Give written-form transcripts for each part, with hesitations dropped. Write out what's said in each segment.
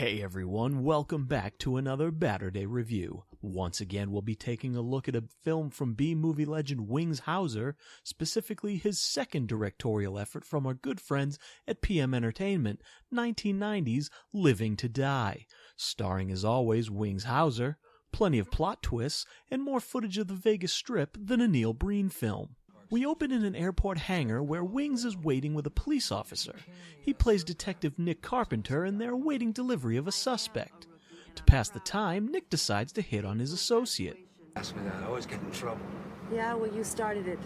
Hey everyone, welcome back to another Badurday review. Once again, we'll be taking a look at a film from B-movie legend Wings Hauser, specifically his second directorial effort from our good friends at PM Entertainment, 1990's Living to Die. Starring as always Wings Hauser, plenty of plot twists, and more footage of the Vegas Strip than a Neil Breen film. We open in an airport hangar where Wings is waiting with a police officer. He plays Detective Nick Carpenter and they're awaiting delivery of a suspect. To pass the time, Nick decides to hit on his associate. Ask me that, I always get in trouble. Yeah, well, you started it.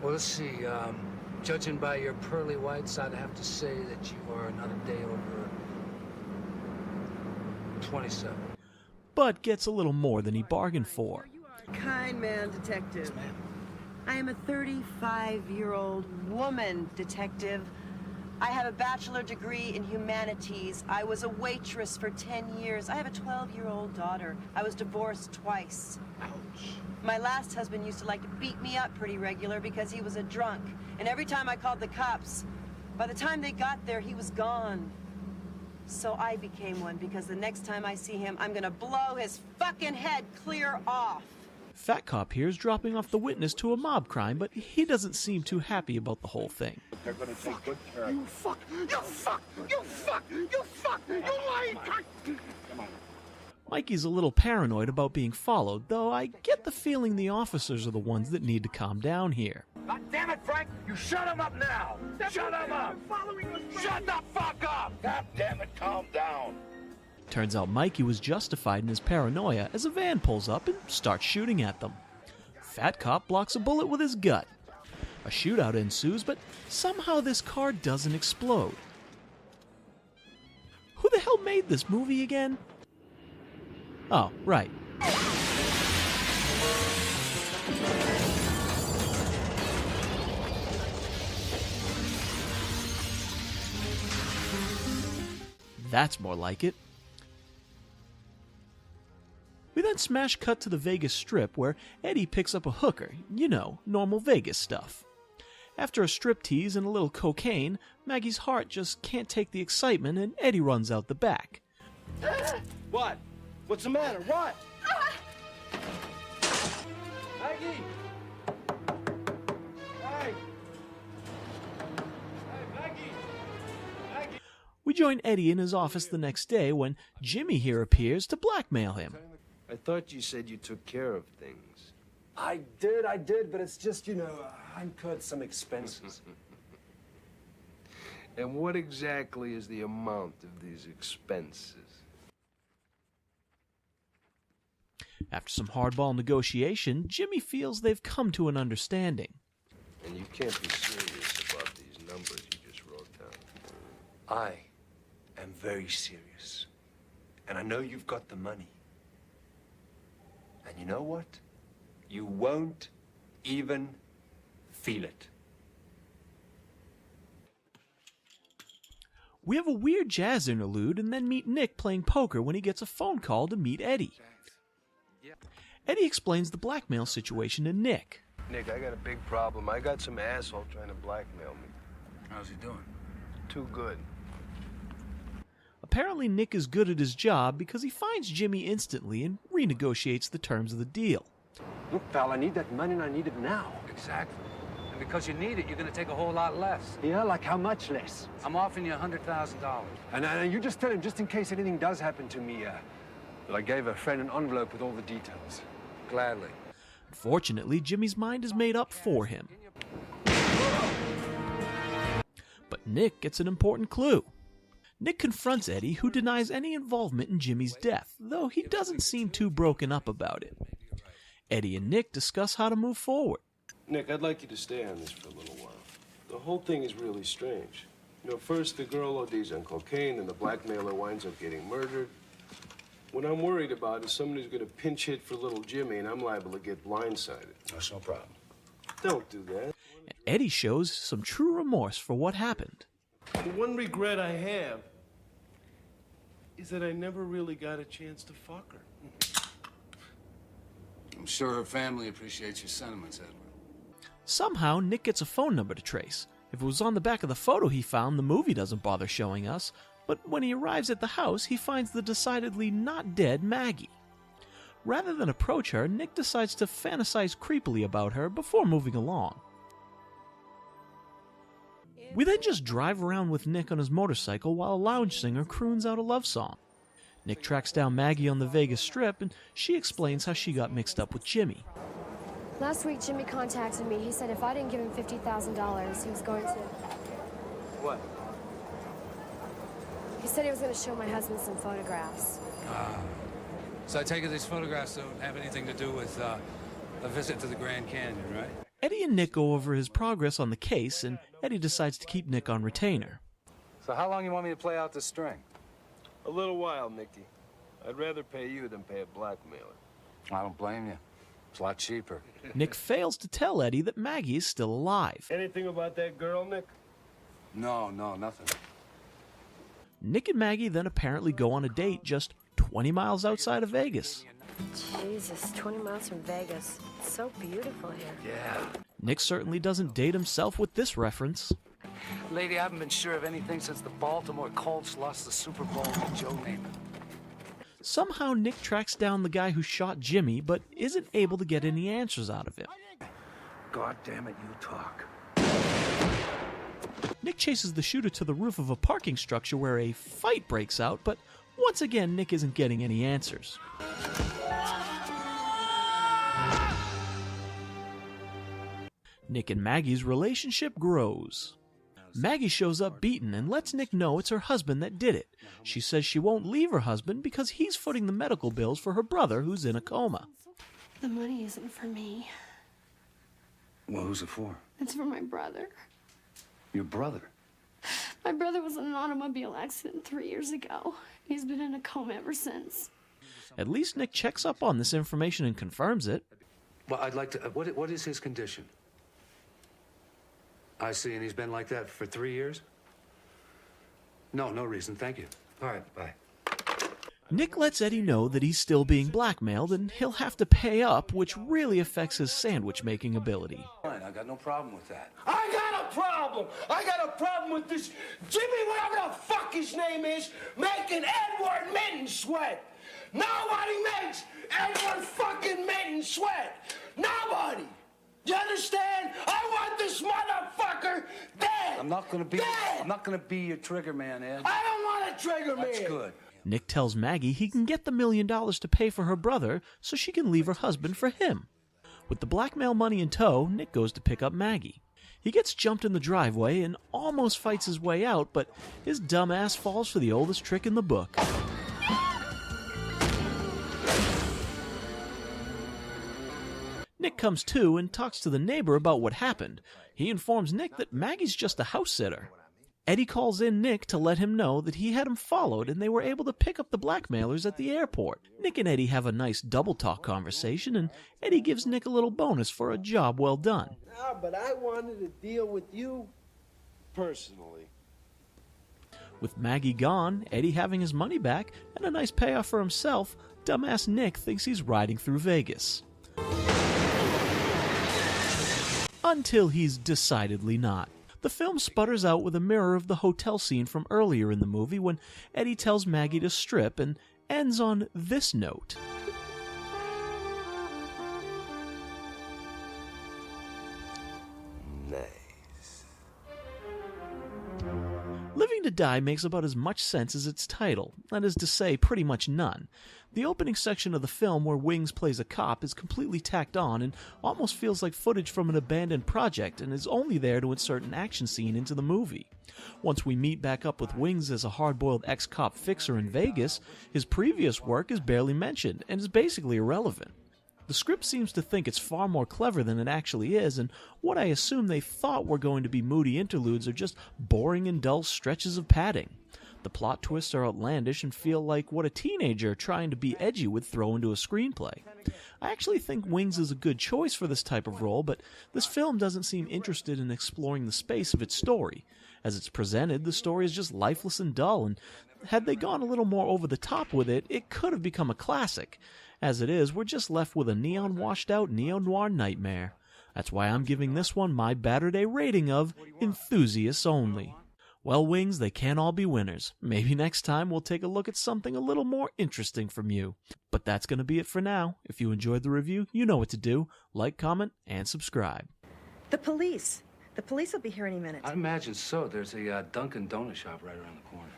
Well, let's see, judging by your pearly whites, I'd have to say that you are not a day over 27. But gets a little more than he bargained for. Kind man, detective. Yes, ma'am. I am a 35-year-old woman, detective. I have a bachelor degree in humanities. I was a waitress for 10 years. I have a 12-year-old daughter. I was divorced twice. Ouch. My last husband used to like to beat me up pretty regular because he was a drunk. And every time I called the cops, by the time they got there, he was gone. So I became one because the next time I see him, I'm gonna blow his fucking head clear off. Fat Cop here is dropping off the witness to a mob crime, but he doesn't seem too happy about the whole thing. They're gonna take good care of you. You fuck! You lying cunt! Come on. Mikey's a little paranoid about being followed, though I get the feeling the officers are the ones that need to calm down here. God damn it, Frank! You shut him up now! Shut him up! Shut the fuck up! God damn it, calm down. Turns out Mikey was justified in his paranoia as a van pulls up and starts shooting at them. Fat Cop blocks a bullet with his gut. A shootout ensues, but somehow this car doesn't explode. Who the hell made this movie again? Oh, right. That's more like it. We then smash cut to the Vegas Strip where Eddie picks up a hooker, you know, normal Vegas stuff. After a striptease and a little cocaine, Maggie's heart just can't take the excitement and Eddie runs out the back. What? What's the matter? What? Maggie! Hey! Hey, Maggie! We join Eddie in his office the next day when Jimmy here appears to blackmail him. I thought you said you took care of things. I did, but it's just, I incurred some expenses. And what exactly is the amount of these expenses? After some hardball negotiation, Jimmy feels they've come to an understanding. And you can't be serious about these numbers you just wrote down. I am very serious. And I know you've got the money. And you know what? You won't even feel it. We have a weird jazz interlude and then meet Nick playing poker when he gets a phone call to meet Eddie. Eddie explains the blackmail situation to Nick. Nick, I got a big problem. I got some asshole trying to blackmail me. How's he doing? Too good. Apparently Nick is good at his job because he finds Jimmy instantly and renegotiates the terms of the deal. Look, pal, I need that money and I need it now. Exactly. And because you need it, you're gonna take a whole lot less. Yeah, like how much less? I'm offering you $100,000. And you just tell him, just in case anything does happen to me, that I gave a friend an envelope with all the details. Gladly. Unfortunately, Jimmy's mind is made up for him. But Nick gets an important clue. Nick confronts Eddie, who denies any involvement in Jimmy's death, though he doesn't seem too broken up about it. Eddie and Nick discuss how to move forward. Nick, I'd like you to stay on this for a little while. The whole thing is really strange. First the girl ODs on cocaine, and the blackmailer winds up getting murdered. What I'm worried about is somebody's going to pinch hit for little Jimmy, and I'm liable to get blindsided. That's no problem. Don't do that. And Eddie shows some true remorse for what happened. The one regret I have is that I never really got a chance to fuck her. I'm sure her family appreciates your sentiments, Edward. Somehow, Nick gets a phone number to trace. If it was on the back of the photo he found, the movie doesn't bother showing us. But when he arrives at the house, he finds the decidedly not dead Maggie. Rather than approach her, Nick decides to fantasize creepily about her before moving along. We then just drive around with Nick on his motorcycle while a lounge singer croons out a love song. Nick tracks down Maggie on the Vegas Strip, and she explains how she got mixed up with Jimmy. Last week, Jimmy contacted me. He said if I didn't give him $50,000, he was going to... What? He said he was going to show my husband some photographs. So I take it these photographs don't have anything to do with a visit to the Grand Canyon, right? Eddie and Nick go over his progress on the case, and Eddie decides to keep Nick on retainer. So how long you want me to play out this string? A little while, Nicky. I'd rather pay you than pay a blackmailer. I don't blame you. It's a lot cheaper. Nick fails to tell Eddie that Maggie is still alive. Anything about that girl, Nick? No, nothing. Nick and Maggie then apparently go on a date just 20 miles outside of Vegas. Jesus, 20 miles from Vegas. It's so beautiful here. Yeah. Nick certainly doesn't date himself with this reference. Lady, I haven't been sure of anything since the Baltimore Colts lost the Super Bowl to Joe Namath. Somehow Nick tracks down the guy who shot Jimmy, but isn't able to get any answers out of him. God damn it, you talk. Nick chases the shooter to the roof of a parking structure where a fight breaks out, but once again Nick isn't getting any answers. Nick and Maggie's relationship grows. Maggie shows up beaten and lets Nick know it's her husband that did it. She says she won't leave her husband because he's footing the medical bills for her brother who's in a coma. The money isn't for me. Well, who's it for? It's for my brother. Your brother? My brother was in an automobile accident 3 years ago. He's been in a coma ever since. At least Nick checks up on this information and confirms it. Well, I'd like to... what is his condition? I see, and he's been like that for 3 years? No reason, thank you. All right, bye. Nick lets Eddie know that he's still being blackmailed and he'll have to pay up, which really affects his sandwich-making ability. Fine, I got no problem with that. I got a problem. I got a problem with this Jimmy, whatever the fuck his name is, making Edward Minton sweat. Nobody makes Edward fucking Minton sweat. Nobody. You understand? I want this motherfucker dead. I'm not gonna be your trigger man, Ed. I don't want a trigger man. That's good. Nick tells Maggie he can get the $1 million to pay for her brother so she can leave her husband for him. With the blackmail money in tow, Nick goes to pick up Maggie. He gets jumped in the driveway and almost fights his way out, but his dumb ass falls for the oldest trick in the book. Nick comes to and talks to the neighbor about what happened. He informs Nick that Maggie's just a house sitter. Eddie calls in Nick to let him know that he had him followed and they were able to pick up the blackmailers at the airport. Nick and Eddie have a nice double-talk conversation, and Eddie gives Nick a little bonus for a job well done. But I wanted to deal with you personally. With Maggie gone, Eddie having his money back, and a nice payoff for himself, dumbass Nick thinks he's riding through Vegas. Until he's decidedly not. The film sputters out with a mirror of the hotel scene from earlier in the movie when Eddie tells Maggie to strip and ends on this note. Nice. Living to Die makes about as much sense as its title, that is to say, pretty much none. The opening section of the film where Wings plays a cop is completely tacked on and almost feels like footage from an abandoned project and is only there to insert an action scene into the movie. Once we meet back up with Wings as a hard-boiled ex-cop fixer in Vegas, his previous work is barely mentioned and is basically irrelevant. The script seems to think it's far more clever than it actually is, and what I assume they thought were going to be moody interludes are just boring and dull stretches of padding. The plot twists are outlandish and feel like what a teenager trying to be edgy would throw into a screenplay. I actually think Wings is a good choice for this type of role, but this film doesn't seem interested in exploring the space of its story. As it's presented, the story is just lifeless and dull, and had they gone a little more over the top with it, it could have become a classic. As it is, we're just left with a neon-washed-out neo-noir nightmare. That's why I'm giving this one my Badurday rating of enthusiasts only. Well, Wings, they can't all be winners. Maybe next time we'll take a look at something a little more interesting from you. But that's going to be it for now. If you enjoyed the review, you know what to do. Like, comment, and subscribe. The police. The police will be here any minute. I imagine so. There's a Dunkin' Donut shop right around the corner.